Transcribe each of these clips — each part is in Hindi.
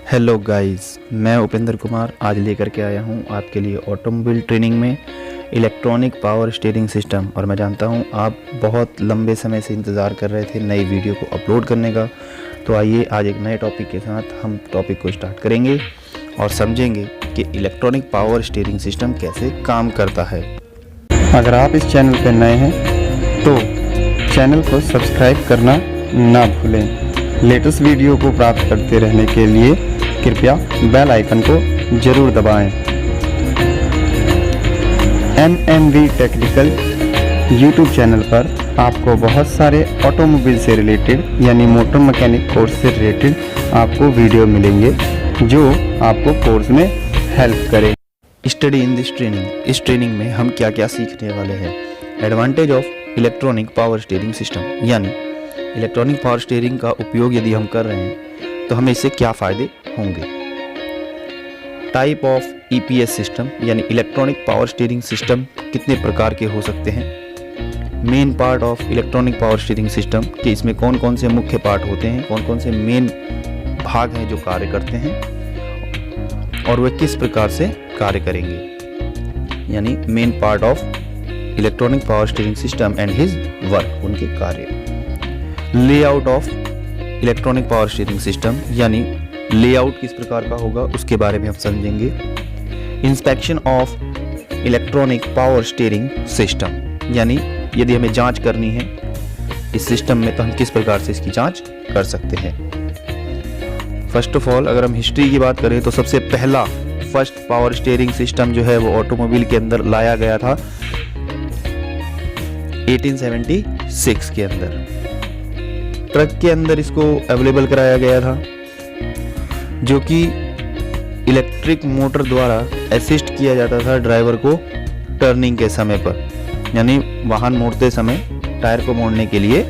हेलो गाइस, मैं उपेंद्र कुमार आज लेकर के आया हूं आपके लिए ऑटोमोबाइल ट्रेनिंग में इलेक्ट्रॉनिक पावर स्टीयरिंग सिस्टम। और मैं जानता हूं आप बहुत लंबे समय से इंतज़ार कर रहे थे नई वीडियो को अपलोड करने का। तो आइए आज एक नए टॉपिक के साथ हम टॉपिक को स्टार्ट करेंगे और समझेंगे कि इलेक्ट्रॉनिक पावर स्टीयरिंग सिस्टम कैसे काम करता है। अगर आप इस चैनल पर नए हैं तो चैनल को सब्सक्राइब करना ना भूलें। लेटेस्ट वीडियो को प्राप्त करते रहने के लिए कृपया बेल आइकन को जरूर दबाएं। NMV टेक्निकल यूट्यूब चैनल पर आपको बहुत सारे ऑटोमोबाइल से रिलेटेड यानी मोटर मैकेनिक कोर्स से रिलेटेड आपको वीडियो मिलेंगे जो आपको कोर्स में हेल्प करे। स्टडी इन दिस ट्रेनिंग, इस ट्रेनिंग में हम क्या क्या सीखने वाले हैं। Advantage of electronic power steering system, यानी इलेक्ट्रॉनिक पावर स्टीयरिंग का उपयोग यदि हम कर रहे हैं तो हमें इससे क्या फ़ायदे होंगे। टाइप ऑफ EPS सिस्टम, यानी इलेक्ट्रॉनिक पावर स्टीयरिंग सिस्टम कितने प्रकार के हो सकते हैं। Main part of electronic power steering system कि इसमें कौन कौन से मुख्य पार्ट होते हैं, कौन कौन से मेन भाग हैं जो कार्य करते हैं और वे किस प्रकार से कार्य करेंगे। यानी main part of electronic power steering system and his work, उनके कार्य। Layout of electronic power steering system, यानी लेआउट किस प्रकार का होगा उसके बारे में हम समझेंगे। Inspection of electronic power steering system, यानी यदि हमें जांच करनी है इस सिस्टम में तो हम किस प्रकार से इसकी जांच कर सकते हैं। फर्स्ट ऑफ ऑल अगर हम हिस्ट्री की बात करें तो सबसे पहला फर्स्ट पावर स्टीयरिंग सिस्टम जो है वो ऑटोमोबाइल के अंदर लाया गया था 1876 के अंदर। ट्रक के अंदर इसको अवेलेबल कराया गया था, जो कि इलेक्ट्रिक मोटर द्वारा असिस्ट किया जाता था ड्राइवर को टर्निंग के समय पर, यानी वाहन मोड़ते समय टायर को मोड़ने के लिए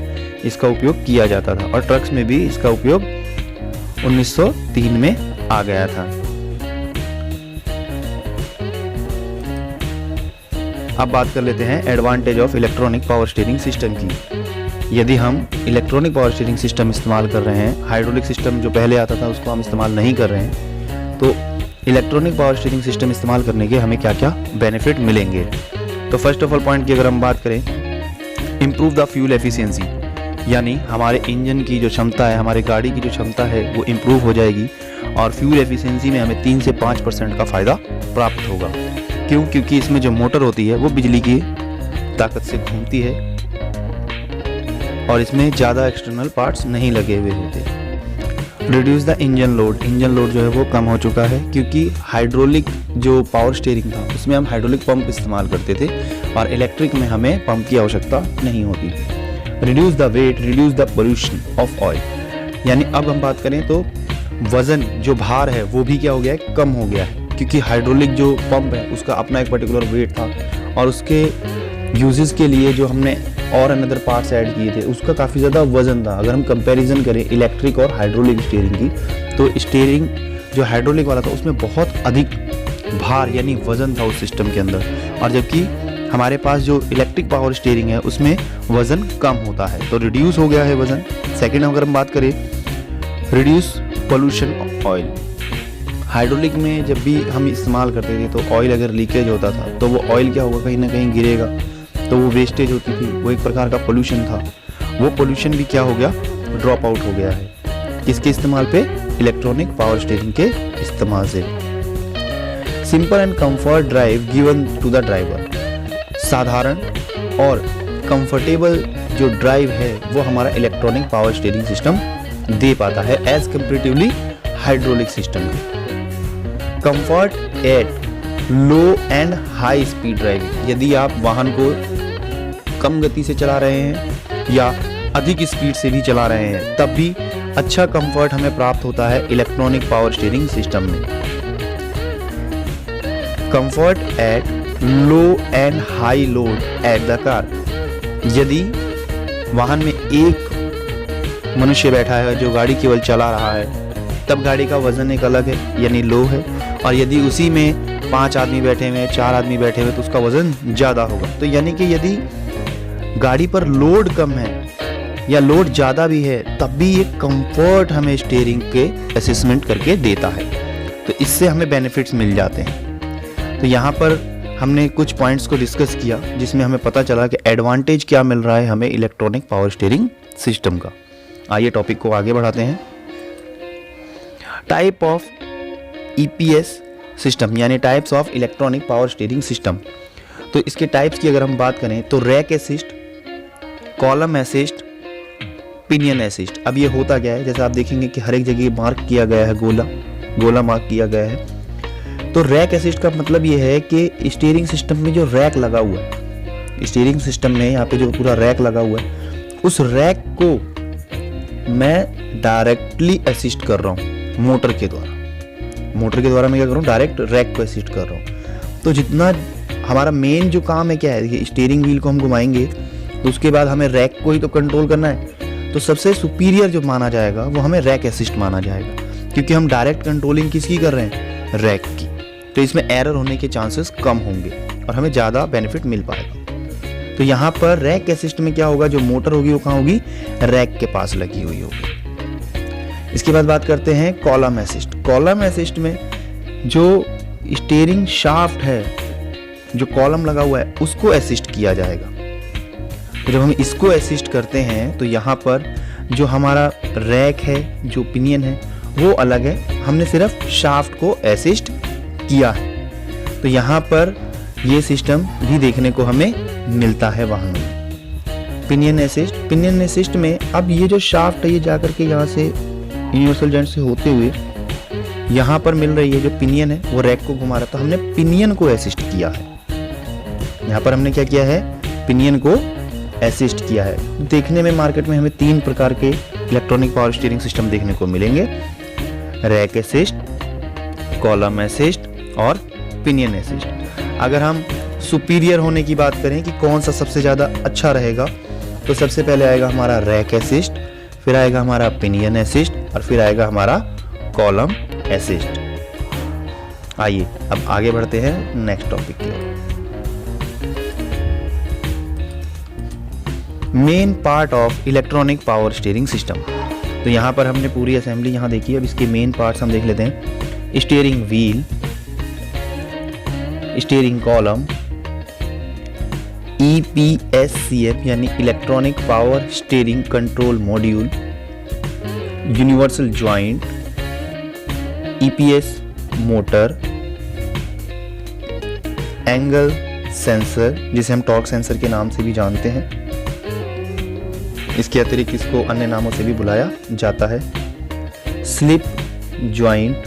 इसका उपयोग किया जाता था। और ट्रक्स में भी इसका उपयोग 1903 में आ गया था। अब बात कर लेते हैं advantage of electronic power steering system की। यदि हम इलेक्ट्रॉनिक पावर स्टीयरिंग सिस्टम इस्तेमाल कर रहे हैं, हाइड्रोलिक सिस्टम जो पहले आता था उसको हम इस्तेमाल नहीं कर रहे हैं, तो इलेक्ट्रॉनिक पावर स्टीयरिंग सिस्टम इस्तेमाल करने के हमें क्या क्या बेनिफिट मिलेंगे। तो फर्स्ट ऑफ ऑल पॉइंट की अगर हम बात करें, इम्प्रूव द फ्यूल एफिशिएंसी, यानी हमारे इंजन की जो क्षमता है, हमारे गाड़ी की जो क्षमता है वो इम्प्रूव हो जाएगी और फ्यूल एफिशिएंसी में हमें 3 से 5% का फ़ायदा प्राप्त होगा। क्यों? क्योंकि इसमें जो मोटर होती है वो बिजली की ताकत से घूमती है और इसमें ज़्यादा एक्सटर्नल पार्ट्स नहीं लगे हुए होते। Reduce the engine load, engine load जो है वो कम हो चुका है क्योंकि हाइड्रोलिक जो पावर स्टीयरिंग था उसमें हम हाइड्रोलिक पंप इस्तेमाल करते थे और इलेक्ट्रिक में हमें पंप की आवश्यकता नहीं होती। Reduce the weight, reduce the pollution of oil, यानी अब हम बात करें तो वज़न जो भार है वो भी क्या हो गया है, कम हो गया है, क्योंकि हाइड्रोलिक जो पंप है उसका अपना एक पर्टिकुलर वेट था और उसके यूजेस के लिए जो हमने और अनदर पार्ट्स ऐड किए थे उसका काफ़ी ज़्यादा वजन था। अगर हम कंपैरिजन करें इलेक्ट्रिक और हाइड्रोलिक स्टीयरिंग की, तो स्टीयरिंग जो हाइड्रोलिक वाला था उसमें बहुत अधिक भार यानी वजन था उस सिस्टम के अंदर, और जबकि हमारे पास जो इलेक्ट्रिक पावर स्टीयरिंग है उसमें वज़न कम होता है, तो रिड्यूस हो गया है वज़न। सेकेंड अगर हम बात करें, reduce pollution of oil. Hydraulic में जब भी हम इस्तेमाल करते थे तो ऑयल अगर लीकेज होता था तो वो ऑयल क्या होगा, कहीं ना कहीं गिरेगा, तो वो वेस्टेज होती थी, वो एक प्रकार का पोल्यूशन था। वो पोल्यूशन भी क्या हो गया, ड्रॉप आउट हो गया है। किसके इस्तेमाल पे? इलेक्ट्रॉनिक पावर स्टीयरिंग के इस्तेमाल से। Simple and comfort drive given to the driver, साधारण और कंफर्टेबल जो ड्राइव है वो हमारा इलेक्ट्रॉनिक पावर स्टीयरिंग सिस्टम दे पाता है as comparatively hydraulic system. Comfort at low and high speed driving, यदि आप वाहन को कम गति से चला रहे हैं या अधिक स्पीड से भी चला रहे हैं तब भी अच्छा कंफर्ट हमें प्राप्त होता है इलेक्ट्रॉनिक पावर स्टीयरिंग सिस्टम में। Comfort at low and high load at the car, यदि वाहन में एक मनुष्य बैठा है जो गाड़ी केवल चला रहा है तब गाड़ी का वजन एक अलग है यानी लो है, और यदि उसी में 5 आदमी बैठे हुए, 4 आदमी बैठे हुए तो उसका वजन ज़्यादा होगा। तो यानी कि यदि गाड़ी पर लोड कम है या लोड ज़्यादा भी है तब भी ये कंफर्ट हमें स्टीयरिंग के असेसमेंट करके देता है, तो इससे हमें बेनिफिट्स मिल जाते हैं। तो यहाँ पर हमने कुछ पॉइंट्स को डिस्कस किया जिसमें हमें पता चला कि एडवांटेज क्या मिल रहा है हमें इलेक्ट्रॉनिक पावर स्टीयरिंग सिस्टम का। आइए टॉपिक को आगे बढ़ाते हैं। टाइप ऑफ EPS सिस्टम यानी types of electronic power steering system. तो इसके टाइप्स की अगर हम बात करें तो rack assist, column assist, pinion assist. अब ये होता क्या है, जैसे आप देखेंगे कि हर एक जगह मार्क किया गया है, गोला मार्क किया गया है। तो रैक असिस्ट का मतलब ये है कि स्टीयरिंग सिस्टम में जो रैक लगा हुआ है, स्टीयरिंग सिस्टम में यहाँ पे जो पूरा रैक लगा हुआ है, उस रैक को मैं डायरेक्टली असिस्ट कर रहा हूँ मोटर के द्वारा मैं क्या कर रहा हूँ, डायरेक्ट रैक को असिस्ट कर रहा हूँ। तो जितना हमारा मेन जो काम है क्या है, देखिए स्टीयरिंग व्हील को हम घुमाएंगे तो उसके बाद हमें रैक को ही तो कंट्रोल करना है। तो सबसे सुपीरियर जो माना जाएगा वो हमें रैक असिस्ट माना जाएगा, क्योंकि हम डायरेक्ट कंट्रोलिंग किसकी कर रहे हैं, रैक की। तो इसमें एरर होने के चांसेस कम होंगे और हमें ज़्यादा बेनिफिट मिल पाएगा। तो यहाँ पर रैक असिस्ट में क्या होगा, जो मोटर होगी वो कहाँ होगी, रैक के पास लगी हुई होगी। इसके बाद बात करते हैं कॉलम असिस्ट। कॉलम असिस्ट में जो स्टीयरिंग शाफ्ट है, जो कॉलम लगा हुआ है, उसको असिस्ट किया जाएगा। तो जब हम इसको असिस्ट करते हैं तो यहाँ पर जो हमारा रैक है, जो पिनियन है, वो अलग है, हमने सिर्फ शाफ्ट को असिस्ट किया है। तो यहाँ पर ये सिस्टम भी देखने को हमें मिलता है वाहन में। पिनियन असिस्ट में अब ये जो शाफ्ट है ये जाकर के यहाँ से यूनिवर्सल जॉइंट से होते हुए यहाँ पर मिल रही है, जो पिनियन है वो रैक को घुमा रहा है, तो हमने पिनियन को असिस्ट किया है। यहाँ पर हमने क्या किया है, पिनियन को असिस्ट किया है। देखने में मार्केट में हमें 3 प्रकार के इलेक्ट्रॉनिक पावर स्टीयरिंग सिस्टम देखने को मिलेंगे, रैक असिस्ट, कॉलम असिस्ट और पिनियन असिस्ट। अगर हम सुपीरियर होने की बात करें कि कौन सा सबसे ज़्यादा अच्छा रहेगा, तो सबसे पहले आएगा हमारा रैक असिस्ट, फिर आएगा हमारा पिनियन असिस्ट और फिर आएगा हमारा कॉलम असिस्ट। आइए अब आगे बढ़ते हैं नेक्स्ट टॉपिक की ओर। Main part of electronic power steering system. तो यहाँ पर हमने पूरी असेंबली यहाँ देखी है। अब इसके मेन पार्ट्स हम देख लेते हैं। Steering wheel, steering column, EPSCM यानी electronic power steering control module, universal joint, EPS motor, angle sensor जिसे हम टॉर्क सेंसर के नाम से भी जानते हैं, इसके अतिरिक्त इसको अन्य नामों से भी बुलाया जाता है, slip joint,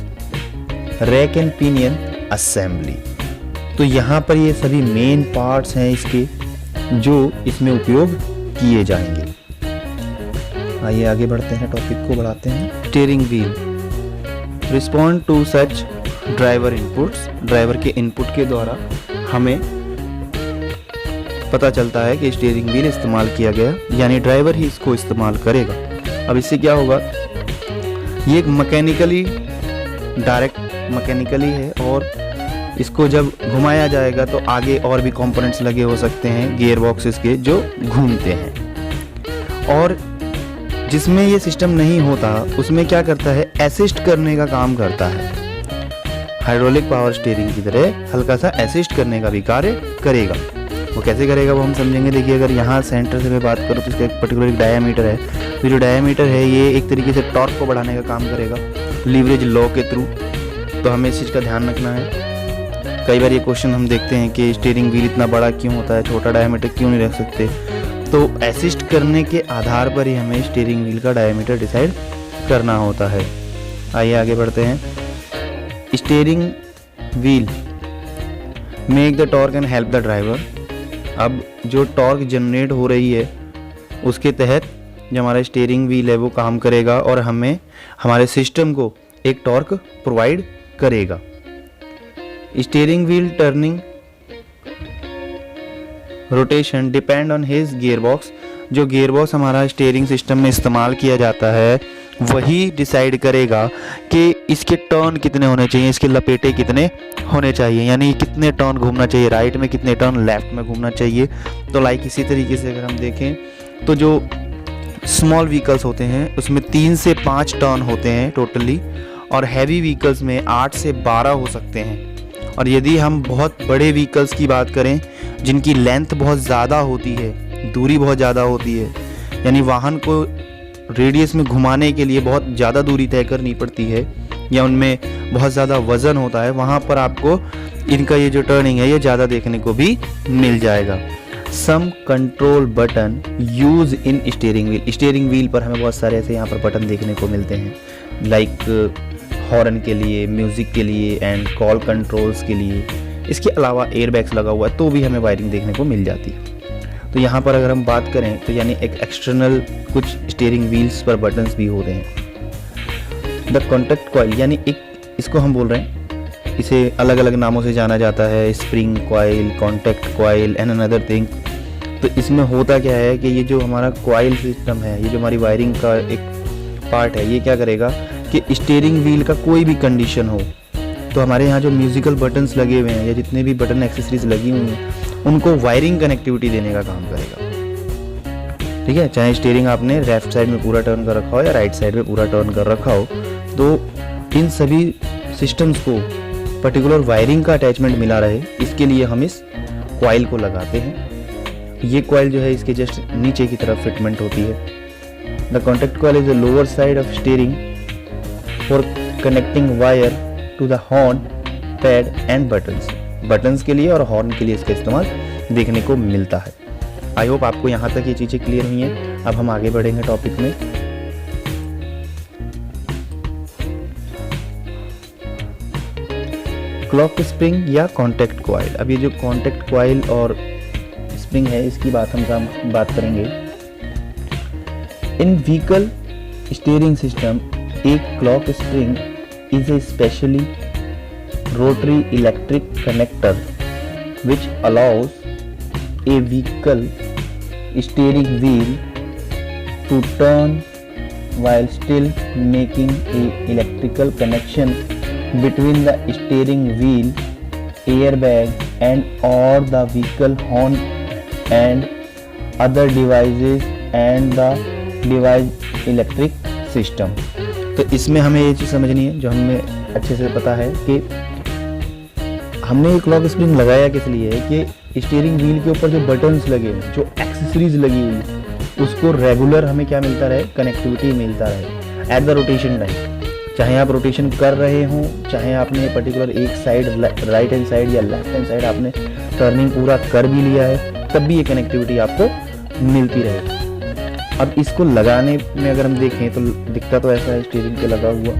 rack and pinion assembly. तो यहाँ पर ये सभी मेन पार्ट्स हैं इसके जो इसमें उपयोग किए जाएंगे। आइए आगे बढ़ते हैं, टॉपिक को बढ़ाते हैं। Steering wheel respond to such driver inputs. Driver के इनपुट के द्वारा हमें पता चलता है कि स्टीयरिंग व्हील इस्तेमाल किया गया, यानी ड्राइवर ही इसको इस्तेमाल करेगा। अब इससे क्या होगा, ये एक डायरेक्ट मैकेनिकली है और इसको जब घुमाया जाएगा तो आगे और भी कंपोनेंट्स लगे हो सकते हैं गियर बॉक्सेस के जो घूमते हैं। और जिसमें ये सिस्टम नहीं होता उसमें क्या करता है, असिस्ट करने का काम करता है। हाइड्रोलिक पावर स्टीयरिंग की तरह हल्का सा असिस्ट करने का भी कार्य करेगा। वो कैसे करेगा वो हम समझेंगे। देखिए अगर यहाँ सेंटर से मैं बात करूँ तो इसका एक पर्टिकुलर डायामीटर है, तो जो डायामीटर है ये एक तरीके से टॉर्क को बढ़ाने का काम करेगा लीवरेज लॉ के थ्रू। तो हमें इस चीज़ का ध्यान रखना है। कई बार ये क्वेश्चन हम देखते हैं कि स्टीयरिंग व्हील इतना बड़ा क्यों होता है, छोटा डायामीटर क्यों नहीं रख सकते। तो असिस्ट करने के आधार पर ही हमें स्टीयरिंग व्हील का डायामीटर डिसाइड करना होता है। आइए आगे बढ़ते हैं। Steering wheel make the torque and help the driver. अब जो टॉर्क जनरेट हो रही है उसके तहत जो हमारा स्टीयरिंग व्हील है वो काम करेगा और हमें हमारे सिस्टम को एक टॉर्क प्रोवाइड करेगा। Steering wheel turning rotation depend on his gear box. जो गियर बॉक्स हमारा स्टीयरिंग सिस्टम में इस्तेमाल किया जाता है वही डिसाइड करेगा कि इसके टर्न कितने होने चाहिए, इसके लपेटे कितने होने चाहिए, यानी कितने टर्न घूमना चाहिए राइट में, कितने टर्न लेफ्ट में घूमना चाहिए। तो लाइक इसी तरीके से अगर हम देखें तो जो स्मॉल व्हीकल्स होते हैं उसमें 3 से 5 टर्न होते हैं टोटली, और हैवी व्हीकल्स में 8 से 12 हो सकते हैं। और यदि हम बहुत बड़े व्हीकल्स की बात करें जिनकी लेंथ बहुत ज़्यादा होती है, दूरी बहुत ज़्यादा होती है, यानी वाहन को रेडियस में घुमाने के लिए बहुत ज़्यादा दूरी तय करनी पड़ती है या उनमें बहुत ज़्यादा वज़न होता है, वहाँ पर आपको इनका ये जो टर्निंग है ये ज़्यादा देखने को भी मिल जाएगा। Some control button use in steering wheel. Steering wheel पर हमें बहुत सारे ऐसे यहाँ पर बटन देखने को मिलते हैं, लाइक हॉर्न के लिए, म्यूज़िक के लिए एंड कॉल कंट्रोल्स के लिए। इसके अलावा एयरबैग्स लगा हुआ है तो भी हमें वायरिंग देखने को मिल जाती है। तो यहाँ पर अगर हम बात करें तो यानी एक एक्सटर्नल कुछ स्टीयरिंग व्हील्स पर बटन्स भी होते हैं। द कॉन्टैक्ट कॉइल, यानी एक इसको हम बोल रहे हैं, इसे अलग अलग नामों से जाना जाता है, spring coil, contact coil and another thing. तो इसमें होता क्या है कि ये जो हमारा कॉइल सिस्टम है, ये जो हमारी वायरिंग का एक पार्ट है, ये क्या करेगा कि स्टीयरिंग व्हील का कोई भी कंडीशन हो तो हमारे यहाँ जो म्यूजिकल बटन्स लगे हुए हैं या जितने भी बटन एक्सेसरीज लगी हुई हैं उनको वायरिंग कनेक्टिविटी देने का काम करेगा। ठीक है, चाहे स्टीयरिंग आपने लेफ्ट साइड में पूरा टर्न कर रखा हो या राइट साइड में पूरा टर्न कर रखा हो, तो इन सभी सिस्टम्स को पर्टिकुलर वायरिंग का अटैचमेंट मिला रहे, इसके लिए हम इस कॉइल को लगाते हैं। ये कॉइल जो है इसके जस्ट नीचे की तरफ फिटमेंट होती है। The contact coil is the lower side of steering for connecting wire to the horn, pad and buttons के लिए और हॉर्न के लिए इसका इस्तेमाल देखने को मिलता है। आई होप आपको यहाँ तक ये चीज़ें क्लियर हुई हैं। अब हम आगे बढ़ेंगे टॉपिक में। क्लॉक स्प्रिंग या कॉन्टैक्ट कॉइल। अब ये जो कॉन्टैक्ट कॉइल और स्प्रिंग है इसकी बात करेंगे। इन व्हीकल स्टीयरिंग सिस्टम एक clock spring is a specially rotary electric connector which allows a vehicle steering wheel to turn while still making a electrical connection between the steering wheel, airbag and or the vehicle horn and other devices and the device electric system। तो इसमें हमें ये चीज़ समझनी है जो हमें अच्छे से पता है कि हमने ये क्लॉक स्प्रिंग लगाया किस लिए है कि स्टीयरिंग व्हील के ऊपर जो बटन्स लगे हैं, जो एक्सेसरीज लगी हुई है, उसको रेगुलर हमें क्या मिलता रहे, कनेक्टिविटी मिलता रहे एट द रोटेशन टाइम। चाहे आप रोटेशन कर रहे हों, चाहे आपने पर्टिकुलर एक साइड राइट हैंड साइड या लेफ्ट हैंड साइड आपने टर्निंग पूरा कर भी लिया है, तब भी ये कनेक्टिविटी आपको मिलती रहे। अब इसको लगाने में अगर हम देखें तो दिखता तो ऐसा है स्टीयरिंग पे लगा हुआ,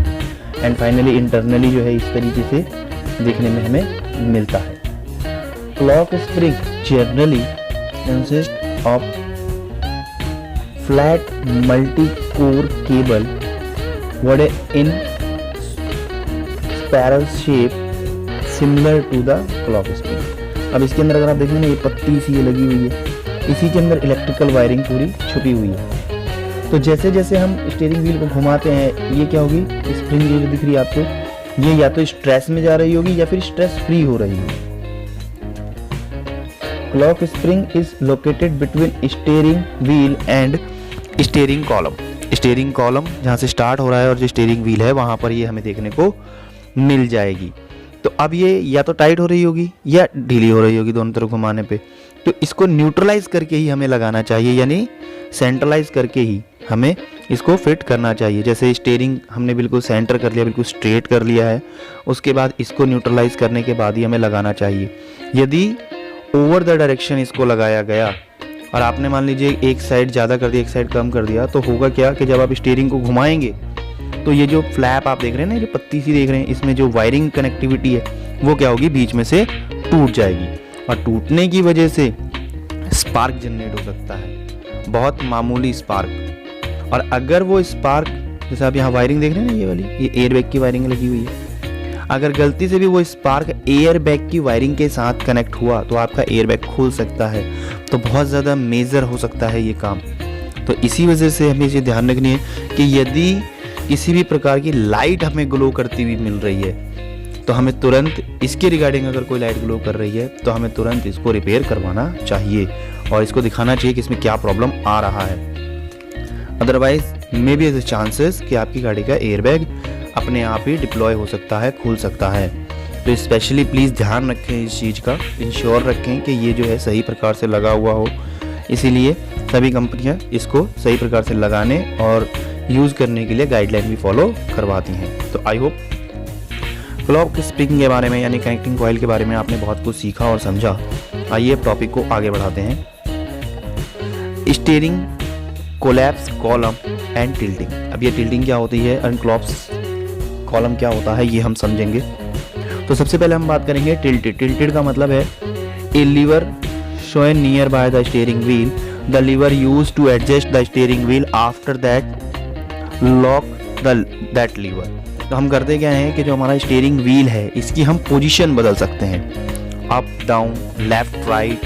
एंड फाइनली इंटरनली जो है इस तरीके से देखने में हमें मिलता है। Clock spring generally consist of flat multi core cable wound in spiral shape similar to the clock spring. अब इसके अंदर अगर आप देखें ना, ये पत्ती सी ये लगी हुई है, इसी के अंदर इलेक्ट्रिकल वायरिंग पूरी छुपी हुई है। तो जैसे जैसे हम स्टीयरिंग व्हील को घुमाते हैं, ये क्या होगी, स्प्रिंग ये जो दिख रही है आपको, ये या तो स्ट्रेस में जा रही होगी या फिर स्ट्रेस फ्री हो रही होगी। Clock spring is located between steering wheel and steering column. Steering column जहाँ से स्टार्ट हो रहा है और जो स्टीयरिंग व्हील है वहाँ पर ये हमें देखने को मिल जाएगी। तो अब ये या तो टाइट हो रही होगी या ढीली हो रही होगी दोनों तरफ घुमाने पे। तो इसको न्यूट्रलाइज करके ही हमें लगाना चाहिए, यानी सेंट्रलाइज करके ही हमें इसको फिट करना चाहिए। जैसे स्टीयरिंग हमने बिल्कुल सेंटर कर लिया, बिल्कुल स्ट्रेट कर लिया है, उसके बाद इसको न्यूट्रलाइज करने के बाद ही हमें लगाना चाहिए। यदि ओवर द डायरेक्शन इसको लगाया गया और आपने मान लीजिए एक साइड ज़्यादा कर दिया, एक साइड कम कर दिया, तो होगा क्या कि जब आप स्टीयरिंग को घुमाएंगे तो ये जो फ्लैप आप देख रहे हैं ना, जो पत्ती सी देख रहे हैं, इसमें जो वायरिंग कनेक्टिविटी है वो क्या होगी, बीच में से टूट जाएगी, और टूटने की वजह से स्पार्क जनरेट हो सकता है, बहुत मामूली स्पार्क। और अगर वो स्पार्क, जैसे आप यहाँ वायरिंग देख रहे हैं ना, ये वाली, ये एयरबैग की वायरिंग लगी हुई है, अगर गलती से भी वो स्पार्क एयरबैग की वायरिंग के साथ कनेक्ट हुआ तो आपका एयरबैग खुल सकता है, तो बहुत ज़्यादा मेजर हो सकता है ये काम। तो इसी वजह से हमें ये ध्यान रखनी है कि यदि किसी भी प्रकार की लाइट हमें ग्लो करती हुई मिल रही है तो हमें तुरंत इसके रिगार्डिंग, अगर कोई लाइट ग्लो कर रही है तो हमें तुरंत इसको रिपेयर करवाना चाहिए और इसको दिखाना चाहिए कि इसमें क्या प्रॉब्लम आ रहा है। Otherwise may be as chances कि आपकी गाड़ी का एयरबैग अपने आप ही डिप्लॉय हो सकता है, खुल सकता है। तो स्पेशली प्लीज़ ध्यान रखें इस चीज़ का, इंश्योर रखें कि ये जो है सही प्रकार से लगा हुआ हो। इसीलिए सभी कंपनियां इसको सही प्रकार से लगाने और यूज़ करने के लिए गाइडलाइन भी फॉलो करवाती हैं। तो आई होप क्लॉक स्प्रिंग के बारे में यानी कनेक्टिंग कॉइल के बारे में आपने बहुत कुछ सीखा और समझा। आइए टॉपिक को आगे बढ़ाते हैं। Steering collapse column and tilting. अब ये टिल्टिंग क्या होती है और कोलैप्स कॉलम क्या होता है ये हम समझेंगे। तो सबसे पहले हम बात करेंगे टिल्टेड। टिल्टेड का मतलब है a lever shown near by the steering wheel, the lever used to adjust the steering wheel, after that lock that lever. तो हम करते क्या हैं कि जो हमारा स्टीयरिंग व्हील है इसकी हम पोजीशन बदल सकते हैं, अप डाउन लेफ्ट राइट।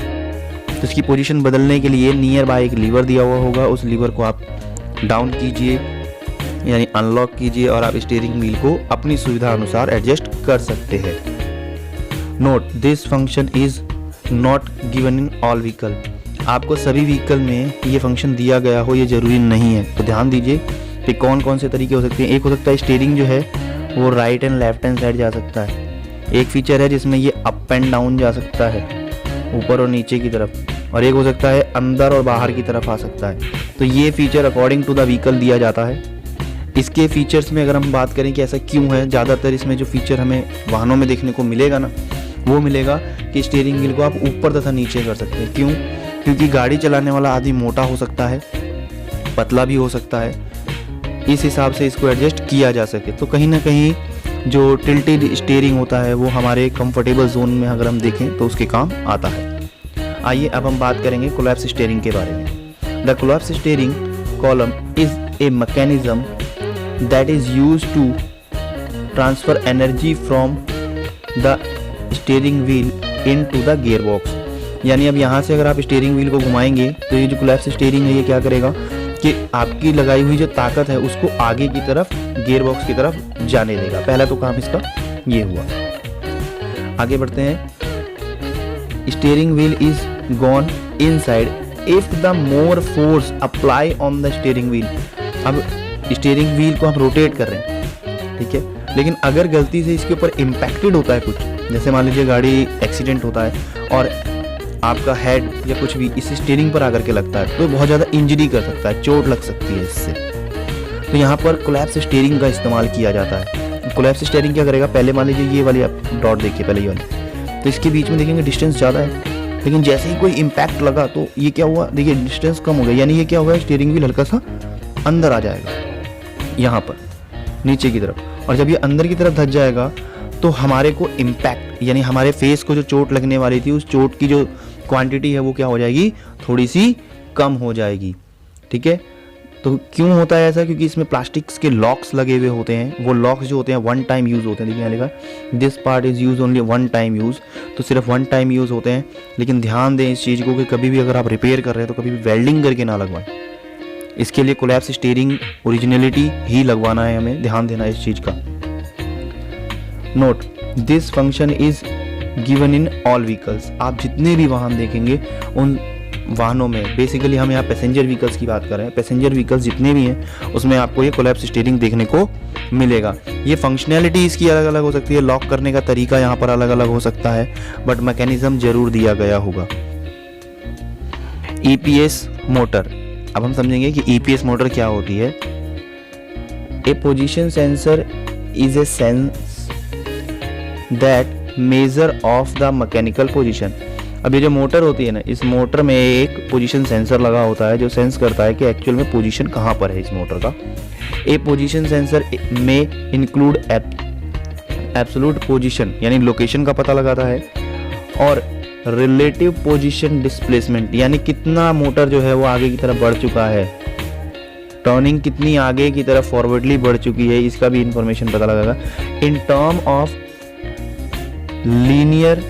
तो इसकी पोजीशन बदलने के लिए नियर बाय एक लीवर दिया हुआ होगा, उस लीवर को आप डाउन कीजिए यानी अनलॉक कीजिए और आप स्टीयरिंग व्हील को अपनी सुविधा अनुसार एडजस्ट कर सकते हैं। Note this function is not given in all vehicle. आपको सभी व्हीकल में ये फंक्शन दिया गया हो ये जरूरी नहीं है। तो ध्यान दीजिए कि कौन कौन से तरीके हो सकते हैं। एक हो सकता है स्टीयरिंग जो है वो right and left hand side जा सकता है। एक फीचर है जिसमें ये अप एंड डाउन जा सकता है, ऊपर और नीचे की तरफ। और एक हो सकता है अंदर और बाहर की तरफ आ सकता है। तो ये feature according to the vehicle दिया जाता है। इसके फीचर्स में अगर हम बात करें कि ऐसा क्यों है, ज़्यादातर इसमें जो फीचर हमें वाहनों में देखने को मिलेगा ना, वो मिलेगा कि स्टीयरिंग व्हील को आप ऊपर तथा नीचे कर सकते हैं। क्यों? क्योंकि गाड़ी चलाने वाला आदमी मोटा हो सकता है, पतला भी हो सकता है, इस हिसाब से इसको एडजस्ट किया जा सके। तो कहीं ना कहीं जो टिल्टेड स्टीयरिंग होता है वो हमारे कंफर्टेबल जोन में अगर हम देखें तो उसके काम आता है। आइए अब हम बात करेंगे कोलैप्स स्टीयरिंग के बारे में। The collapse steering column is a mechanism that is used to transfer energy from the steering wheel into the gearbox। यानी अब यहाँ से अगर आप स्टीयरिंग व्हील को घुमाएंगे तो ये जो कोलैप्स स्टीयरिंग है ये क्या करेगा कि आपकी लगाई हुई जो ताकत है उसको आगे की तरफ गियर बॉक्स की तरफ जाने देगा। पहला तो काम इसका ये हुआ। आगे बढ़ते हैं। Steering wheel is gone inside if the more force apply on the steering wheel. अब स्टीयरिंग व्हील को आप रोटेट कर रहे हैं, ठीक है, लेकिन अगर गलती से इसके ऊपर इम्पैक्टेड होता है कुछ, जैसे मान लीजिए गाड़ी एक्सीडेंट होता है और आपका हेड या कुछ भी इस स्टीयरिंग पर आकर के लगता है तो बहुत ज़्यादा इंजरी कर सकता है, चोट लग सकती है इससे। तो यहाँ पर कोलैप्स स्टीयरिंग का इस्तेमाल किया जाता है। कोलैप्स स्टीयरिंग क्या करेगा, पहले मान लीजिए ये वाली आप डॉट देखिए, पहले ये वाली, तो इसके बीच में देखेंगे डिस्टेंस ज़्यादा है, लेकिन जैसे ही कोई इम्पैक्ट लगा तो ये क्या हुआ, देखिए डिस्टेंस कम हो गया। यानी ये क्या होगा, स्टीयरिंग व्हील हल्का सा अंदर आ जाएगा यहाँ पर नीचे की तरफ, और जब ये अंदर की तरफ धस जाएगा तो हमारे को इम्पैक्ट यानी हमारे फेस को जो चोट लगने वाली थी उस चोट की जो क्वांटिटी है वो क्या हो जाएगी, थोड़ी सी कम हो जाएगी। ठीक है, तो क्यों होता है ऐसा, क्योंकि इसमें प्लास्टिक्स के लॉक्स लगे हुए होते हैं। वो लॉक्स जो होते हैं वन टाइम यूज़ होते हैं। देखिए यहाँ लिखा this part is use only one time use, तो सिर्फ वन टाइम यूज़ होते हैं। लेकिन ध्यान दें इस चीज़ को कि कभी भी अगर आप रिपेयर कर रहे हैं तो कभी भी वेल्डिंग करके ना लगवाएं। इसके लिए कोलैप्स स्टीयरिंग ओरिजिनलिटी ही लगवाना है, हमें ध्यान देना है इस चीज़ का। Note this function is given in all vehicles. आप जितने भी वाहन देखेंगे उन वाहनों में, बेसिकली हम यहाँ पैसेंजर व्हीकल्स की बात कर रहे हैं, पैसेंजर व्हीकल्स जितने भी हैं उसमें आपको ये कोलैप्स स्टीयरिंग देखने को मिलेगा। ये फंक्शनैलिटी इसकी अलग अलग हो सकती है, लॉक करने का तरीका यहाँ पर अलग अलग हो सकता है, बट मैकेनिज्म जरूर दिया गया होगा। ईपीएस मोटर, अब हम समझेंगे कि ईपीएस मोटर क्या होती है। A position sensor is a sense that measure of the mechanical position. अब ये जो मोटर होती है ना, इस मोटर में एक पोजीशन सेंसर लगा होता है जो सेंस करता है कि एक्चुअल में पोजीशन कहाँ पर है इस मोटर का। ए पोजीशन सेंसर में इंक्लूड एब्सोल्यूट पोजीशन यानी लोकेशन का पता लगाता है, और रिलेटिव पोजीशन डिस्प्लेसमेंट यानी कितना मोटर जो है वो आगे की तरफ बढ़ चुका है, टर्निंग कितनी आगे की तरफ फॉरवर्डली बढ़ चुकी है, इसका भी इंफॉर्मेशन पता लगेगा। In term of linear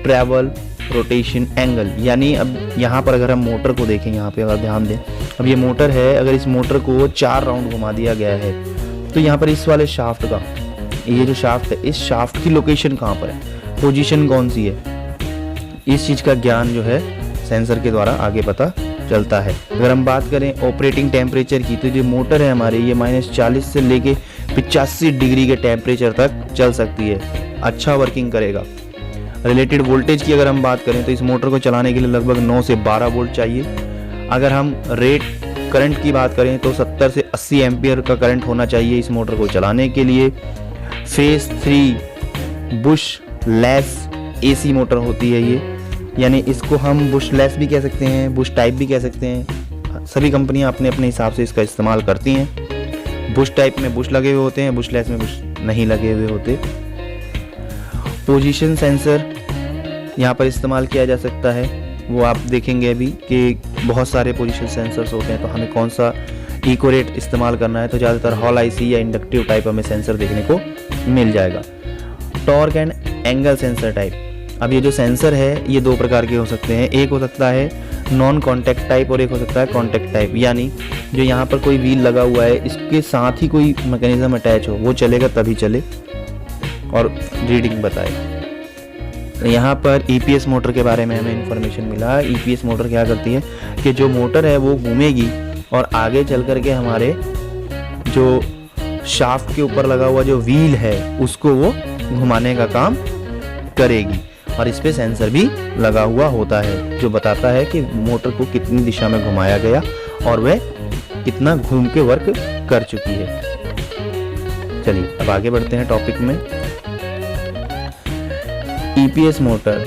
travel rotation angle, यानी अब यहाँ पर अगर हम मोटर को देखें, यहाँ पे अगर ध्यान दें, अब ये मोटर है, अगर इस मोटर को 4 राउंड घुमा दिया गया है तो यहाँ पर इस वाले शाफ्ट का, ये जो शाफ्ट है, इस शाफ्ट की लोकेशन कहाँ पर है, पोजीशन कौन सी है, इस चीज़ का ज्ञान जो है सेंसर के द्वारा आगे पता चलता है। अगर हम बात करें ऑपरेटिंग टेम्परेचर की, तो जो मोटर है हमारी ये -40 से लेके 85 डिग्री के टेम्परेचर तक चल सकती है, अच्छा वर्किंग करेगा। रिलेटेड वोल्टेज की अगर हम बात करें तो इस मोटर को चलाने के लिए लगभग 9 से 12 वोल्ट चाहिए। अगर हम रेट करंट की बात करें तो 70 से 80 एम्पियर का करंट होना चाहिए इस मोटर को चलाने के लिए। Phase 3 Bush less AC motor होती है ये, यानी इसको हम बुश लेस भी कह सकते हैं, बुश टाइप भी कह सकते हैं। सभी कंपनियां अपने अपने हिसाब से इसका इस्तेमाल करती हैं। बुश टाइप में बुश लगे हुए होते हैं, बुश लेस में बुश नहीं लगे हुए होते। पोजीशन सेंसर यहाँ पर इस्तेमाल किया जा सकता है, वो आप देखेंगे अभी कि बहुत सारे पोजीशन सेंसर्स होते हैं, तो हमें कौन सा इकोरेट इस्तेमाल करना है, तो ज़्यादातर हॉल IC या इंडक्टिव टाइप हमें सेंसर देखने को मिल जाएगा। Torque and angle sensor type, अब ये जो सेंसर है ये 2 प्रकार के हो सकते हैं। एक हो सकता है नॉन कॉन्टैक्ट टाइप और एक हो सकता है कॉन्टैक्ट टाइप, यानी जो यहाँ पर कोई व्हील लगा हुआ है इसके साथ ही कोई मैकेनिज्म अटैच हो, वो चलेगा तभी चले और रीडिंग बताए। तो यहाँ पर EPS मोटर के बारे में हमें इन्फॉर्मेशन मिला। EPS मोटर क्या करती है कि जो मोटर है वो घूमेगी और आगे चल कर के हमारे जो शाफ्ट के ऊपर लगा हुआ जो व्हील है उसको वो घुमाने का काम करेगी, और इस पे सेंसर भी लगा हुआ होता है जो बताता है कि मोटर को कितनी दिशा में घुमाया गया और वह कितना घूम के वर्क कर चुकी है। चलिए अब आगे बढ़ते हैं टॉपिक में। EPS motor,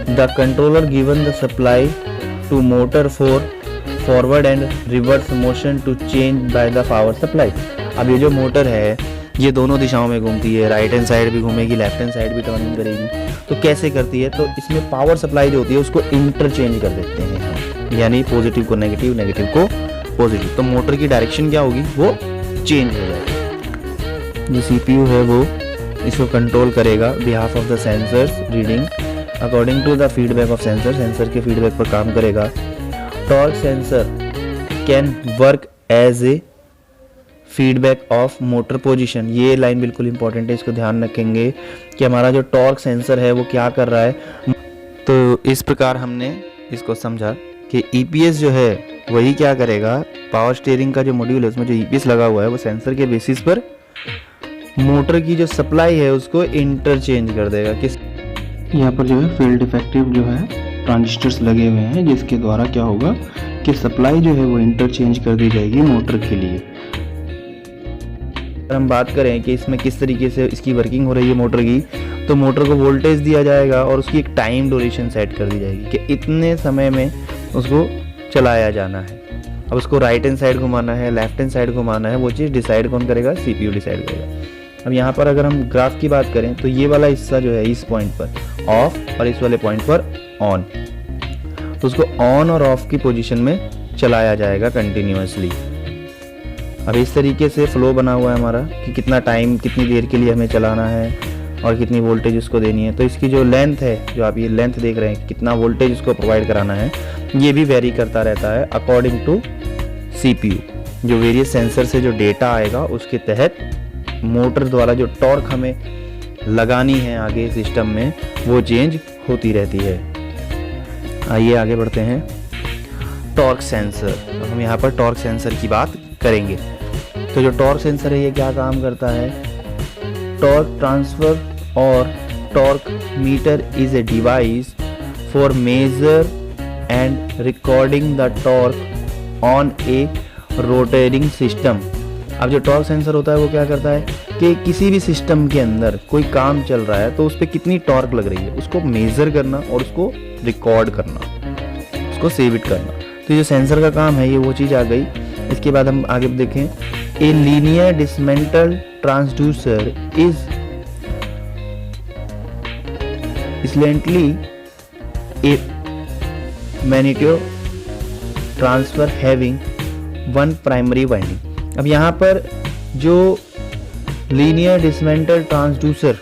the controller given the supply to motor for forward and reverse motion to change by the power supply. अब ये जो मोटर है ये दोनों दिशाओं में घूमती है, राइट हैंड साइड भी घूमेगी, लेफ्ट हैंड साइड भी टर्निंग करेगी। तो कैसे करती है, तो इसमें पावर सप्लाई जो होती है उसको इंटरचेंज कर देते हैं, यानी पॉजिटिव को नेगेटिव, नेगेटिव को पॉजिटिव। तो मोटर की डायरेक्शन क्या होगी, वो चेंज हो जाएगी। जो CPU है वो इसको कंट्रोल करेगा behalf of the sensors reading according to the feedback of sensor, sensor के फीडबैक पर काम करेगा। Torque sensor can work as a feedback of motor position, ये लाइन बिल्कुल इंपॉर्टेंट है, इसको ध्यान रखेंगे कि हमारा जो टॉर्क सेंसर है वो क्या कर रहा है। तो इस प्रकार हमने इसको समझा कि EPS जो है वही क्या करेगा, पावर स्टीयरिंग का जो मॉड्यूल है उसमें जो EPS लगा हुआ है वो सेंसर के बेसिस पर मोटर की जो सप्लाई है उसको इंटरचेंज कर देगा। किस यहाँ पर जो है फील्ड इफेक्टिव जो है ट्रांजिस्टर्स लगे हुए हैं जिसके द्वारा क्या होगा कि सप्लाई जो है वो इंटरचेंज कर दी जाएगी मोटर के लिए। अगर हम बात करें कि इसमें किस तरीके से इसकी वर्किंग हो रही है मोटर की, तो मोटर को वोल्टेज दिया जाएगा और उसकी एक टाइम ड्यूरेशन सेट कर दी जाएगी कि इतने समय में उसको चलाया जाना है। अब उसको राइट हैंड साइड घुमाना है, लेफ्ट हैंड साइड घुमाना है, वो चीज़ डिसाइड कौन करेगा, CPU डिसाइड करेगा। अब यहाँ पर अगर हम ग्राफ की बात करें तो ये वाला हिस्सा जो है इस पॉइंट पर ऑफ और इस वाले पॉइंट पर ऑन, तो उसको ऑन और ऑफ की पोजीशन में चलाया जाएगा कंटिन्यूअसली। अब इस तरीके से फ्लो बना हुआ है हमारा कि कितना टाइम, कितनी देर के लिए हमें चलाना है और कितनी वोल्टेज उसको देनी है। तो इसकी जो लेंथ है, जो आप ये लेंथ देख रहे हैं, कितना वोल्टेज उसको प्रोवाइड कराना है, ये भी वेरी करता रहता है अकॉर्डिंग टू CPU। जो वेरियस सेंसर से जो डेटा आएगा उसके तहत मोटर द्वारा जो टॉर्क हमें लगानी है आगे सिस्टम में वो चेंज होती रहती है। आइए आगे बढ़ते हैं। टॉर्क सेंसर, हम यहाँ पर टॉर्क सेंसर की बात करेंगे। तो जो टॉर्क सेंसर है ये क्या काम करता है, टॉर्क ट्रांसफर और torque meter is a device for measure and recording the torque on a rotating system. अब जो टॉर्क सेंसर होता है वो क्या करता है कि किसी भी सिस्टम के अंदर कोई काम चल रहा है तो उस पर कितनी टॉर्क लग रही है उसको मेजर करना और उसको रिकॉर्ड करना, उसको सेव इट करना। तो ये जो सेंसर का काम है ये वो चीज़ आ गई। इसके बाद हम आगे देखें, ए लीनियर डिसमेंटल transducer is silently a magneto transfer having one primary winding. अब यहाँ पर जो लीनियर डिसमेंटल ट्रांसड्यूसर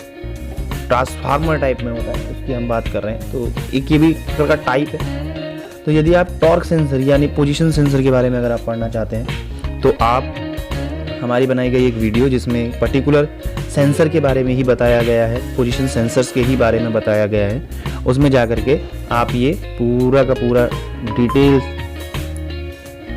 ट्रांसफार्मर टाइप में होता है उसकी हम बात कर रहे हैं, तो एक ये भी प्रकार का टाइप है। तो यदि आप टॉर्क सेंसर यानी पोजीशन सेंसर के बारे में अगर आप पढ़ना चाहते हैं तो आप हमारी बनाई गई एक वीडियो जिसमें पर्टिकुलर सेंसर के बारे में ही बताया गया है, पोजीशन सेंसर्स के ही बारे में बताया गया है, उसमें जा कर के आप ये पूरा का पूरा डिटेल्स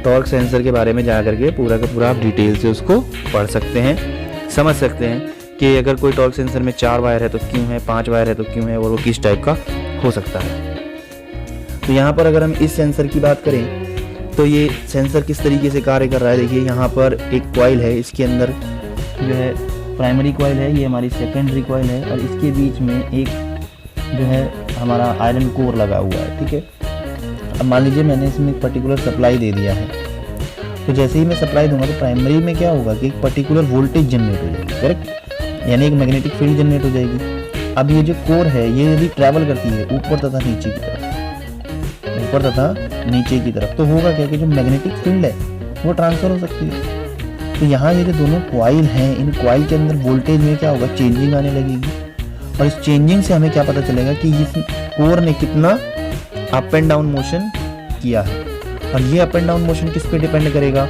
टॉर्क सेंसर के बारे में जा करके पूरा का पूरा आप डिटेल से उसको पढ़ सकते हैं, समझ सकते हैं कि अगर कोई टॉर्क सेंसर में 4 वायर है तो क्यों है, 5 वायर है तो क्यों है, और वो किस टाइप का हो सकता है। तो यहाँ पर अगर हम इस सेंसर की बात करें तो ये सेंसर किस तरीके से कार्य कर रहा है, देखिए यहाँ पर एक कॉइल है, इसके अंदर जो है प्राइमरी कॉइल है, ये हमारी सेकेंडरी कॉइल है, और इसके बीच में एक जो है हमारा आयरन कोर लगा हुआ है, ठीक है। अब मान लीजिए मैंने इसमें एक पर्टिकुलर सप्लाई दे दिया है, तो जैसे ही मैं सप्लाई दूंगा तो प्राइमरी में क्या होगा कि एक पर्टिकुलर वोल्टेज जनरेट हो जाएगी, करेक्ट, यानी एक मैग्नेटिक फील्ड जनरेट हो जाएगी। अब ये जो कोर है ये यदि ट्रैवल करती है ऊपर तथा नीचे की तरफ, ऊपर तथा नीचे की तरफ, तो होगा क्या कि जो मैग्नेटिक फील्ड है वो ट्रांसफर हो सकती है। तो यहाँ ये जो दोनों कॉइल हैं, इन कॉइल के अंदर वोल्टेज में क्या होगा, चेंजिंग आने लगेगी, और इस चेंजिंग से हमें क्या पता चलेगा कि इस कोर ने कितना अप एंड डाउन मोशन किया है। और ये अप एंड डाउन मोशन किस पे डिपेंड करेगा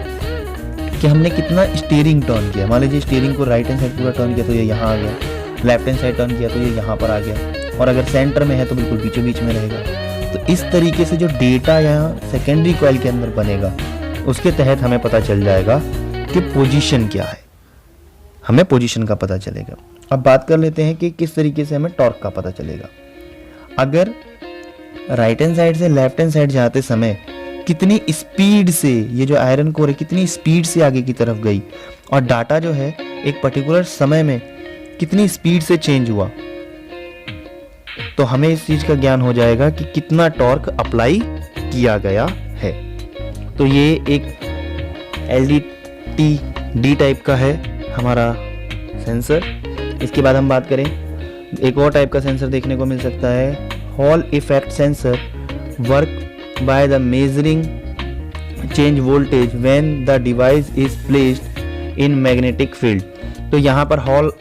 कि हमने कितना स्टीयरिंग टर्न किया। मान लीजिए स्टीयरिंग को राइट हैंड साइड पूरा टर्न किया तो ये यहाँ आ गया, लेफ्ट हैंड साइड टर्न किया तो ये यहाँ पर आ गया, और अगर सेंटर में है तो बिल्कुल बीचों बीच में रहेगा। तो इस तरीके से जो डेटा यहाँ सेकेंडरी कॉइल के अंदर बनेगा उसके तहत हमें पता चल जाएगा कि पोजीशन क्या है, हमें पोजीशन का पता चलेगा। अब बात कर लेते हैं कि किस तरीके से हमें टॉर्क का पता चलेगा। अगर राइट हैंड साइड से लेफ्ट हैंड साइड जाते समय कितनी स्पीड से ये जो आयरन कोर है कितनी स्पीड से आगे की तरफ गई, और डाटा जो है एक पर्टिकुलर समय में कितनी स्पीड से चेंज हुआ, तो हमें इस चीज का ज्ञान हो जाएगा कि कितना टॉर्क अप्लाई किया गया है। तो ये एक LDTD टाइप का है हमारा सेंसर। इसके बाद हम बात करें, एक और टाइप का सेंसर देखने को मिल सकता है hall effect sensor, work by the measuring change voltage when the device is placed in magnetic field. तो यहाँ पर हॉल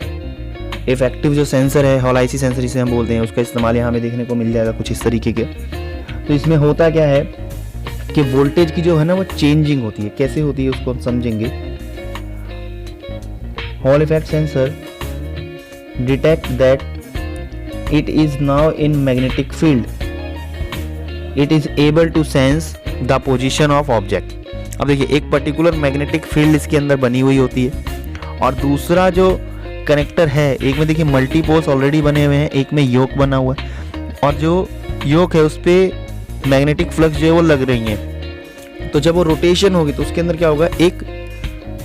इफेक्टिव जो सेंसर है, हॉल IC सेंसर जिसे हम बोलते हैं, उसका इस्तेमाल यहाँ हमें देखने को मिल जाएगा कुछ इस तरीके के। तो इसमें होता क्या है कि वोल्टेज की जो है ना वो चेंजिंग होती है, कैसे होती है उसको हम समझेंगे। Hall effect sensor detect that it is now in magnetic field, it is able to sense the position of object। अब देखिए एक पर्टिकुलर मैग्नेटिक फील्ड इसके अंदर बनी हुई होती है, और दूसरा जो कनेक्टर है, एक में देखिए मल्टी पोल्स ऑलरेडी बने हुए हैं, एक में योक बना हुआ है, और जो योक है उस पर मैग्नेटिक फ्लक्स जो है वो लग रही है। तो जब वो रोटेशन होगी तो उसके अंदर क्या होगा, एक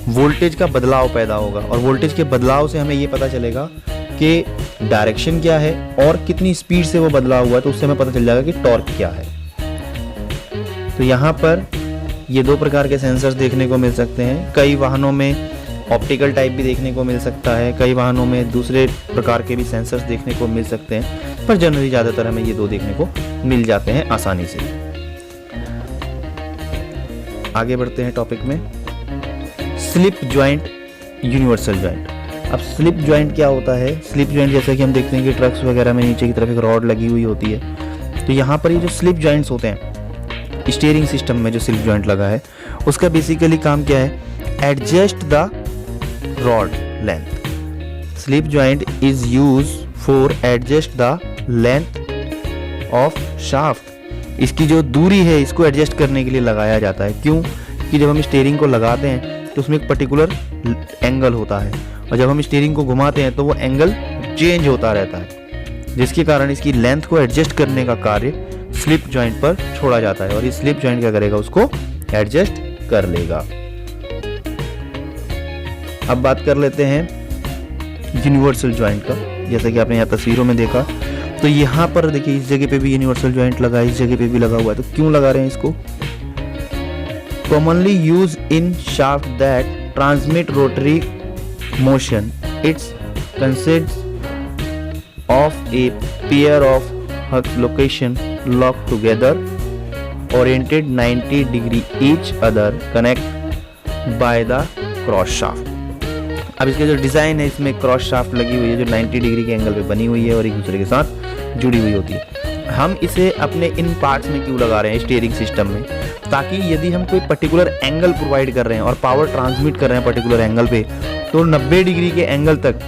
वोल्टेज का बदलाव पैदा होगा, और वोल्टेज के बदलाव से हमें ये पता चलेगा कि डायरेक्शन क्या है और कितनी स्पीड से वो बदलाव हुआ है, तो उससे हमें पता चल जाएगा कि टॉर्क क्या है। तो यहाँ पर ये 2 प्रकार के सेंसर्स देखने को मिल सकते हैं। कई वाहनों में ऑप्टिकल टाइप भी देखने को मिल सकता है, कई वाहनों में दूसरे प्रकार के भी सेंसर्स देखने को मिल सकते हैं, पर जनरली ज़्यादातर हमें ये 2 देखने को मिल जाते हैं आसानी से। आगे बढ़ते हैं टॉपिक में, स्लिप जॉइंट, यूनिवर्सल जॉइंट। अब स्लिप जॉइंट क्या होता है? स्लिप जॉइंट जैसे कि हम देखते हैं कि ट्रक्स वगैरह में नीचे की तरफ एक रॉड लगी हुई होती है, तो यहाँ पर ये जो स्लिप जॉइंट्स होते हैं स्टीयरिंग सिस्टम में जो स्लिप जॉइंट लगा है उसका बेसिकली काम क्या है, adjust the rod length. Slip joint is use for adjust the length of shaft. इसकी जो दूरी है इसको एडजस्ट करने के लिए लगाया जाता है। क्यों? कि जब हम स्टीयरिंग को लगाते हैं तो उसमें एक पर्टिकुलर एंगल होता है, और जब हम स्टीयरिंग को घुमाते हैं तो वो एंगल चेंज होता रहता है, जिसके कारण इसकी लेंथ को एडजस्ट करने का कार्य स्लिप जॉइंट पर छोड़ा जाता है, और ये स्लिप जॉइंट क्या करेगा, उसको एडजस्ट कर लेगा। अब बात कर लेते हैं यूनिवर्सल जॉइंट का। जैसे कि आपने यहाँ तस्वीरों में देखा, तो यहाँ पर देखिए इस जगह पे भी यूनिवर्सल जॉइंट लगा है, इस जगह पे भी लगा हुआ है। तो क्यों लगा रहे हैं इसको? Commonly use in shaft that transmit rotary motion, it consists of a pair of hubs location locked together, oriented 90 degree each other, connect by the cross shaft। अब इसका जो डिज़ाइन है इसमें क्रॉस शाफ्ट लगी हुई है जो 90 डिग्री के एंगल पे बनी हुई है और एक दूसरे के साथ जुड़ी हुई होती है। हम इसे अपने इन पार्ट्स में क्यों लगा रहे हैं स्टीयरिंग सिस्टम में? ताकि यदि हम कोई पर्टिकुलर एंगल प्रोवाइड कर रहे हैं और पावर ट्रांसमिट कर रहे हैं पर्टिकुलर एंगल पे, तो 90 डिग्री के एंगल तक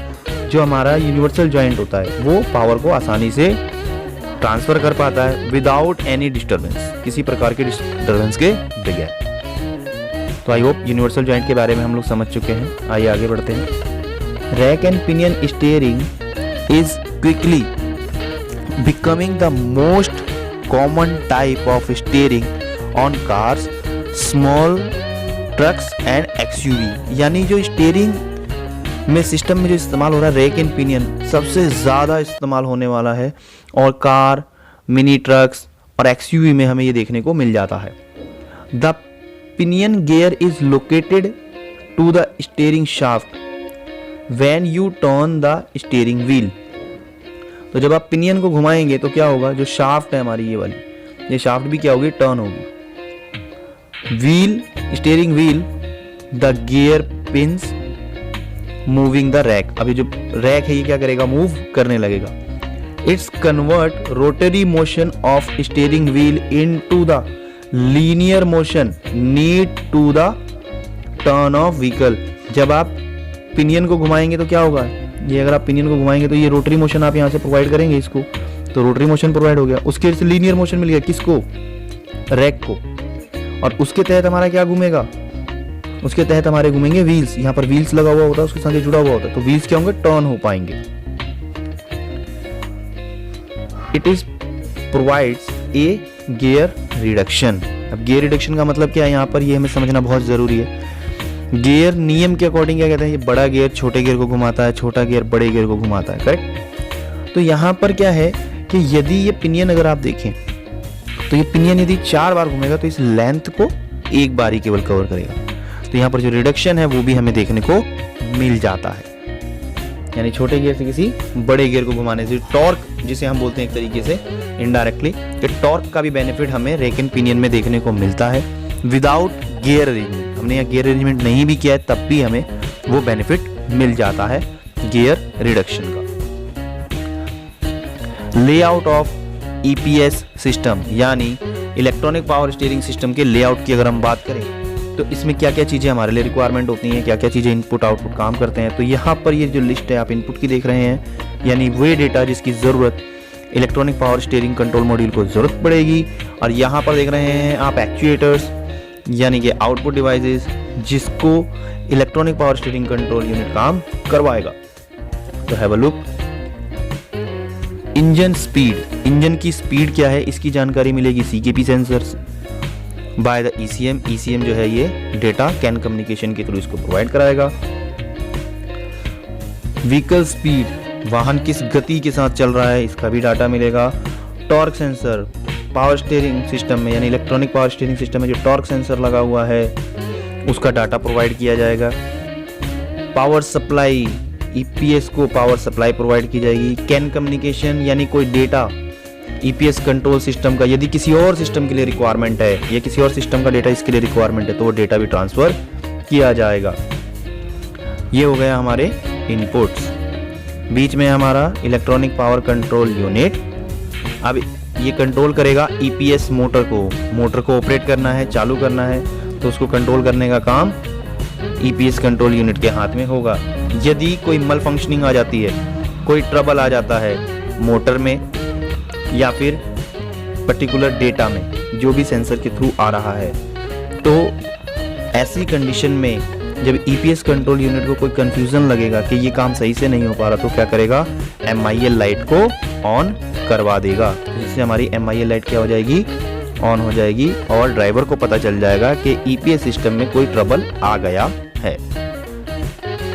जो हमारा यूनिवर्सल जॉइंट होता है वो पावर को आसानी से ट्रांसफर कर पाता है विदाउट एनी डिस्टर्बेंस, किसी प्रकार के डिस्टर्बेंस के बगैर। तो आई होप यूनिवर्सल जॉइंट के बारे में हम लोग समझ चुके हैं। आइए आगे बढ़ते हैं। Rack and pinion steering is quickly becoming the most common type of steering on cars, small trucks and XUV. यानी जो स्टीयरिंग में सिस्टम में जो इस्तेमाल हो रहा है रैक एंड पिनियन, सबसे ज़्यादा इस्तेमाल होने वाला है और कार, मिनी ट्रक्स और एक्सयूवी में हमें ये देखने को मिल जाता है। The pinion gear is located to the steering shaft when you turn the steering wheel. तो जब आप पिनियन को घुमाएंगे तो क्या होगा, जो शाफ्ट है हमारी ये वाली, ये शाफ्ट भी क्या होगी, टर्न होगी। Wheel, steering wheel, the gear pins moving the rack. अभी जो रैक है ये क्या करेगा, मूव करने लगेगा। It's convert rotary motion of steering wheel into the linear motion need to the turn of vehicle. जब आप पिनियन को घुमाएंगे तो क्या होगा, ये अगर आप पिनियन को घुमाएंगे तो ये रोटरी मोशन आप यहाँ से प्रोवाइड करेंगे इसको, तो रोटरी मोशन प्रोवाइड हो गया। उसके से लीनियर मोशन मिल गया किसको, रैक को, और उसके तहत हमारा क्या घूमेगा, उसके तहत हमारे घूमेंगे व्हील्स। यहाँ पर व्हील्स लगा हुआ होता है, उसके साथ जुड़ा हुआ होता है, तो व्हील्स क्या होंगे, टर्न हो पाएंगे। It is provides a gear reduction. अब गियर रिडक्शन का मतलब क्या है यहाँ पर, ये हमें समझना बहुत जरूरी है। गियर नियम के अकॉर्डिंग क्या कहते हैं, ये बड़ा गियर छोटे गियर को घुमाता है, छोटा गियर बड़े गियर को घुमाता है, करेक्ट। तो यहाँ पर क्या है कि यदि ये पिनियन अगर आप देखें तो ये पिनियन यदि 4 बार घूमेगा तो इस लेंथ को एक बार ही केवल कवर करेगा। तो यहाँ पर जो रिडक्शन है वो भी हमें देखने को मिल जाता है, यानी छोटे गियर से किसी बड़े गियर को घुमाने से टॉर्क, जिसे हम बोलते हैं एक तरीके से इनडायरेक्टली, कि टॉर्क का भी बेनिफिट हमें रैक एंड पिनियन में देखने को मिलता है विदाउट गियर अरेंजमेंट। हमने यहाँ गियर अरेंजमेंट नहीं भी किया है तब भी हमें वो बेनिफिट मिल जाता है गियर रिडक्शन का। लेआउट ऑफ ईपीएस सिस्टम, यानी इलेक्ट्रॉनिक पावर स्टीयरिंग सिस्टम के लेआउट की अगर हम बात करें तो इसमें क्या क्या चीज़ें हमारे लिए रिक्वायरमेंट होती हैं, क्या क्या चीज़ें इनपुट आउटपुट काम करते हैं। तो यहाँ पर ये जो लिस्ट है आप इनपुट की देख रहे हैं, यानी वे डेटा जिसकी ज़रूरत electronic power steering control module को ज़रूरत पड़ेगी। और यहाँ पर देख रहे हैं आप एक्चुएटर्स, यानी कि आउटपुट डिवाइसेस जिसको electronic power steering control unit काम करवाएगा। तो have a look. Engine speed, engine की स्पीड क्या है इसकी जानकारी मिलेगी CKP sensors by the ECM. ECM जो है ये डेटा कैन कम्युनिकेशन के थ्रू इसको प्रोवाइड कराएगा। व्हीकल स्पीड, वाहन किस गति के साथ चल रहा है इसका भी डाटा मिलेगा। Torque sensor, power steering system में यानी इलेक्ट्रॉनिक पावर स्टीयरिंग सिस्टम में जो टॉर्क सेंसर लगा हुआ है उसका डाटा प्रोवाइड किया जाएगा। पावर सप्लाई, ईपीएस को पावर सप्लाई प्रोवाइड की जाएगी। कैन कम्युनिकेशन, यानी कोई डेटा ईपीएस कंट्रोल सिस्टम का यदि किसी और सिस्टम के लिए रिक्वायरमेंट है या किसी और सिस्टम का डेटा इसके लिए रिक्वायरमेंट है तो वो डेटा भी ट्रांसफर किया जाएगा। ये हो गया हमारे इनपुट्स। बीच में हमारा इलेक्ट्रॉनिक पावर कंट्रोल यूनिट, अब ये कंट्रोल करेगा ईपीएस मोटर को। मोटर को ऑपरेट करना है, चालू करना है, तो उसको कंट्रोल करने का काम ईपीएस कंट्रोल यूनिट के हाथ में होगा। यदि कोई मल फंक्शनिंग आ जाती है, कोई ट्रबल आ जाता है मोटर में या फिर पर्टिकुलर डेटा में जो भी सेंसर के थ्रू आ रहा है, तो ऐसी कंडीशन में जब ईपीएस कंट्रोल यूनिट को कोई कंफ्यूजन लगेगा कि ये काम सही से नहीं हो पा रहा, तो क्या करेगा, एमआईएल लाइट को ऑन करवा देगा, जिससे हमारी एमआईएल लाइट क्या हो जाएगी, ऑन हो जाएगी और ड्राइवर को पता चल जाएगा कि ईपीएस सिस्टम में कोई ट्रबल आ गया है।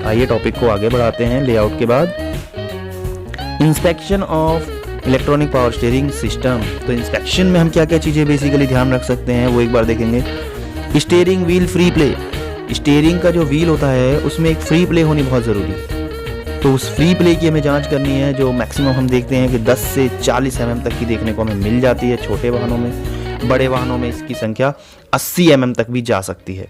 आइए टॉपिक को आगे बढ़ाते हैं। लेआउट के बाद inspection of electronic power steering system. तो इंस्पेक्शन में हम क्या क्या चीज़ें बेसिकली ध्यान रख सकते हैं वो एक बार देखेंगे। Steering wheel free play, steering का जो व्हील होता है उसमें एक फ्री प्ले होनी बहुत ज़रूरी है। तो उस फ्री प्ले की हमें जांच करनी है, जो मैक्सिमम हम देखते हैं कि 10 से 40 mm तक की देखने को हमें मिल जाती है छोटे वाहनों में। बड़े वाहनों में इसकी संख्या 80 mm तक भी जा सकती है।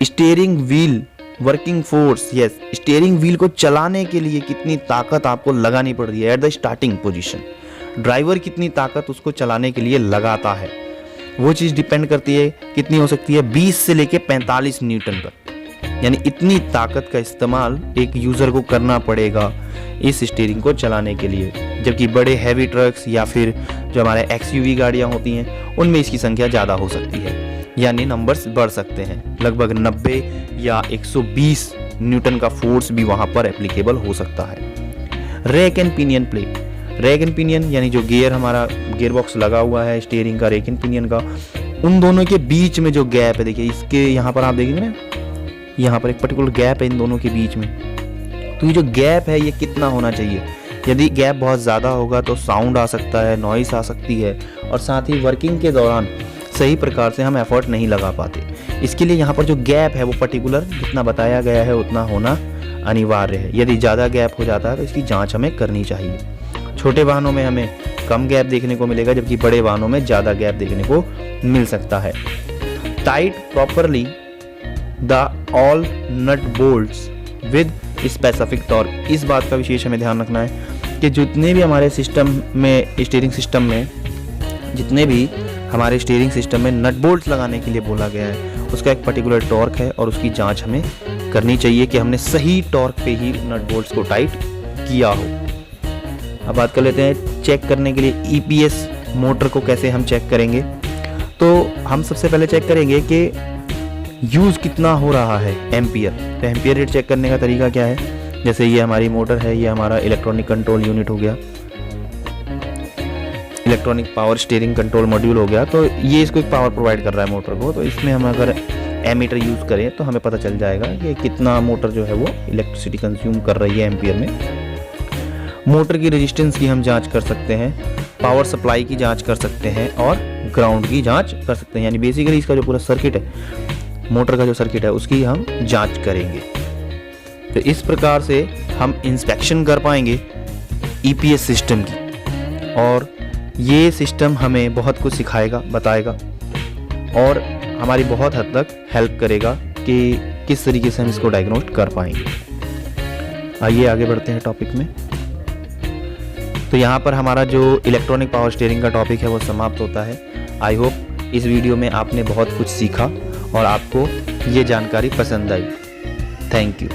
Steering wheel working force, yes, steering wheel को चलाने के लिए कितनी ताकत आपको लगानी पड़ रही है at the starting position. Driver कितनी ताकत उसको चलाने के लिए लगाता है, वो चीज़ डिपेंड करती है कितनी हो सकती है, 20 से लेके 45 न्यूटन तक। यानी इतनी ताकत का इस्तेमाल एक यूज़र को करना पड़ेगा इस स्टीयरिंग को चलाने के लिए। जबकि बड़े हैवी ट्रक्स या फिर जो हमारे एक्सयूवी गाड़ियाँ होती हैं उनमें इसकी संख्या ज़्यादा हो सकती है। यानी नंबर्स बढ़ सकते हैं। लगभग 90 या 120 न्यूटन का फोर्स भी वहाँ पर एप्लीकेबल हो सकता है। Rack and pinion plate, rack and pinion यानी जो गियर हमारा गियर बॉक्स लगा हुआ है स्टीयरिंग का, रैक एंड पिनियन का, उन दोनों के बीच में जो गैप है, देखिए इसके यहाँ पर आप देखेंगे ना, यहाँ पर एक पर्टिकुलर गैप है इन दोनों के बीच में। तो ये जो गैप है ये कितना होना चाहिए? यदि गैप बहुत ज़्यादा होगा तो साउंड आ सकता है, नॉइस आ सकती है, और साथ ही वर्किंग के दौरान सही प्रकार से हम एफर्ट नहीं लगा पाते। इसके लिए यहाँ पर जो गैप है वो पर्टिकुलर जितना बताया गया है उतना होना अनिवार्य है। यदि ज़्यादा गैप हो जाता है तो इसकी जांच हमें करनी चाहिए। छोटे वाहनों में हमें कम गैप देखने को मिलेगा, जबकि बड़े वाहनों में ज़्यादा गैप देखने को मिल सकता है। Tight properly the all nut bolts with specific torque, इस बात का विशेष हमें ध्यान रखना है कि जितने भी हमारे सिस्टम में, स्टीयरिंग सिस्टम में जितने भी हमारे स्टीयरिंग सिस्टम में नट बोल्ट्स लगाने के लिए बोला गया है उसका एक पर्टिकुलर टॉर्क है और उसकी जांच हमें करनी चाहिए कि हमने सही टॉर्क पे ही नट बोल्ट्स को टाइट किया हो। अब बात कर लेते हैं चेक करने के लिए ईपीएस मोटर को कैसे हम चेक करेंगे। तो हम सबसे पहले चेक करेंगे कि यूज़ कितना हो रहा है एम्पियर। तो एम्पियर रेट चेक करने का तरीका क्या है? जैसे ये हमारी मोटर है, ये हमारा इलेक्ट्रॉनिक कंट्रोल यूनिट हो गया, electronic power steering control module हो गया। तो ये इसको एक पावर प्रोवाइड कर रहा है मोटर को। तो इसमें हम अगर एमीटर यूज़ करें तो हमें पता चल जाएगा कि कितना मोटर जो है वो इलेक्ट्रिसिटी कंज्यूम कर रही है एम्पियर में। मोटर की रेजिस्टेंस की हम जांच कर सकते हैं, पावर सप्लाई की जांच कर सकते हैं और ग्राउंड की जांच कर सकते हैं। यानी बेसिकली इसका जो पूरा सर्किट है, मोटर का जो सर्किट है उसकी हम जांच करेंगे। तो इस प्रकार से हम इंस्पेक्शन कर पाएंगे ईपीएस सिस्टम की, और ये सिस्टम हमें बहुत कुछ सिखाएगा, बताएगा और हमारी बहुत हद तक हेल्प करेगा कि किस तरीके से हम इसको डायग्नोस्ट कर पाएंगे। आइए आगे बढ़ते हैं टॉपिक में। तो यहाँ पर हमारा जो इलेक्ट्रॉनिक पावर स्टीयरिंग का टॉपिक है वो समाप्त होता है। आई होप इस वीडियो में आपने बहुत कुछ सीखा और आपको ये जानकारी पसंद आई। Thank you.